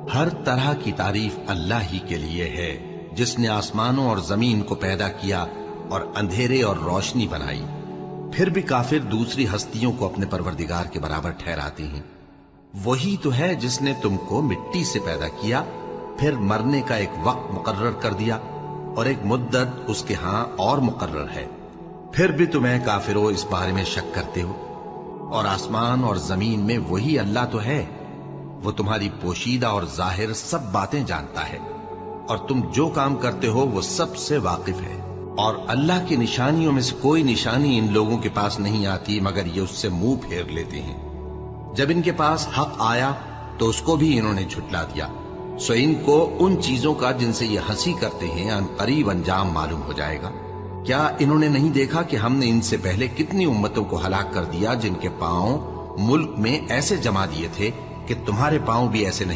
हर तरह की तारीफ अल्लाह ही के लिए है, जिसने आसमानों और जमीन को पैदा किया और अंधेरे और रोशनी बनाई। फिर भी काफिर दूसरी हस्तियों को अपने परवरदिगार के बराबर ठहराते हैं। वही तो है जिसने तुमको मिट्टी से पैदा किया, फिर मरने का एक वक्त मुकर्रर कर दिया और एक मुद्दत उसके हां और मुकर्रर है। फिर भी तुम्हें काफिरों इस बारे में शक करते हो। और आसमान और जमीन में वही अल्लाह तो है, वो तुम्हारी पोशीदा और जाहिर सब बातें जानता है और तुम जो काम करते हो वो सबसे वाकिफ है। और अल्लाह की निशानियों में से कोई निशानी इन लोगों के पास नहीं आती मगर ये उससे मुंह फेर लेते हैं। जब इनके पास हक आया तो उसको भी इन्होंने झुटला दिया। सो इनको उन चीजों का जिनसे ये हंसी करते हैं अनकरीब अंजाम मालूम हो जाएगा। क्या इन्होंने नहीं देखा कि हमने इनसे पहले कितनी उम्मतों को हलाक कर दिया जिनके पांव मुल्क में ऐसे जमा दिए थे कि तुम्हारे पांव भी ऐसे नहीं